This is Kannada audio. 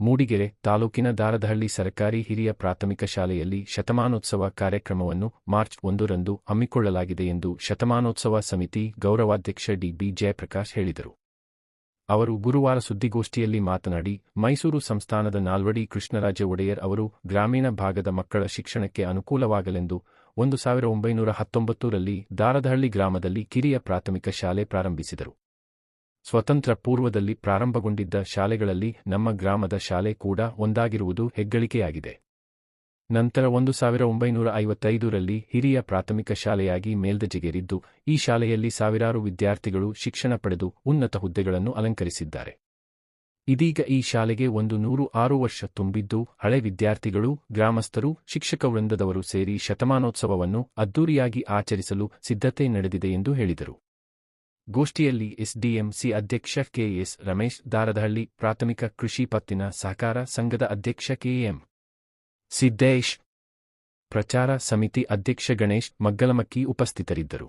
ಮೂಡಿಗೆರೆ ತಾಲೂಕಿನ ದಾರದಹಳ್ಳಿ ಸರ್ಕಾರಿ ಹಿರಿಯ ಪ್ರಾಥಮಿಕ ಶಾಲೆಯಲ್ಲಿ ಶತಮಾನೋತ್ಸವ ಕಾರ್ಯಕ್ರಮವನ್ನು ಮಾರ್ಚ್ 1ರಂದು ಹಮ್ಮಿಕೊಳ್ಳಲಾಗಿದೆ ಎಂದು ಶತಮಾನೋತ್ಸವ ಸಮಿತಿ ಗೌರವಾಧ್ಯಕ್ಷ ಡಿ.ಬಿ. ಜಯಪ್ರಕಾಶ್ ಹೇಳಿದರು. ಅವರು ಗುರುವಾರ ಸುದ್ದಿಗೋಷ್ಠಿಯಲ್ಲಿ ಮಾತನಾಡಿ, ಮೈಸೂರು ಸಂಸ್ಥಾನದ ನಾಲ್ವಡಿ ಕೃಷ್ಣರಾಜ ಒಡೆಯರ್ ಅವರು ಗ್ರಾಮೀಣ ಭಾಗದ ಮಕ್ಕಳ ಶಿಕ್ಷಣಕ್ಕೆ ಅನುಕೂಲವಾಗಲೆಂದು 1919ರಲ್ಲಿ ದಾರದಹಳ್ಳಿ ಗ್ರಾಮದಲ್ಲಿ ಕಿರಿಯ ಪ್ರಾಥಮಿಕ ಶಾಲೆ ಪ್ರಾರಂಭಿಸಿದರು. ಸ್ವತಂತ್ರ ಪೂರ್ವದಲ್ಲಿ ಪ್ರಾರಂಭಗೊಂಡಿದ್ದ ಶಾಲೆಗಳಲ್ಲಿ ನಮ್ಮ ಗ್ರಾಮದ ಶಾಲೆ ಕೂಡ ಒಂದಾಗಿರುವುದು ಹೆಗ್ಗಳಿಕೆಯಾಗಿದೆ. ನಂತರ 1955ರಲ್ಲಿ ಹಿರಿಯ ಪ್ರಾಥಮಿಕ ಶಾಲೆಯಾಗಿ ಮೇಲ್ದರ್ಜೆಗೇರಿದ್ದು, ಈ ಶಾಲೆಯಲ್ಲಿ ಸಾವಿರಾರು ವಿದ್ಯಾರ್ಥಿಗಳು ಶಿಕ್ಷಣ ಪಡೆದು ಉನ್ನತ ಹುದ್ದೆಗಳನ್ನು ಅಲಂಕರಿಸಿದ್ದಾರೆ. ಇದೀಗ ಈ ಶಾಲೆಗೆ 106 ವರ್ಷ ತುಂಬಿದ್ದು, ಹಳೆ ವಿದ್ಯಾರ್ಥಿಗಳು, ಗ್ರಾಮಸ್ಥರು, ಶಿಕ್ಷಕ ವೃಂದದವರು ಸೇರಿ ಶತಮಾನೋತ್ಸವವನ್ನು ಅದ್ದೂರಿಯಾಗಿ ಆಚರಿಸಲು ಸಿದ್ಧತೆ ನಡೆದಿದೆ ಎಂದು ಹೇಳಿದರು. ಗೋಷ್ಠಿಯಲ್ಲಿ ಎಸ್ಡಿಎಂಸಿ ಅಧ್ಯಕ್ಷ ಕೆ.ಎಸ್. ರಮೇಶ್, ದಾರದಹಳ್ಳಿ ಪ್ರಾಥಮಿಕ ಕೃಷಿ ಪತ್ತಿನ ಸಹಕಾರ ಸಂಘದ ಅಧ್ಯಕ್ಷ ಕೆ.ಎಂ. ಸಿದ್ದೇಶ್, ಪ್ರಚಾರ ಸಮಿತಿ ಅಧ್ಯಕ್ಷ ಗಣೇಶ್ ಮಗ್ಗಲಮಕ್ಕಿ ಉಪಸ್ಥಿತರಿದ್ದರು.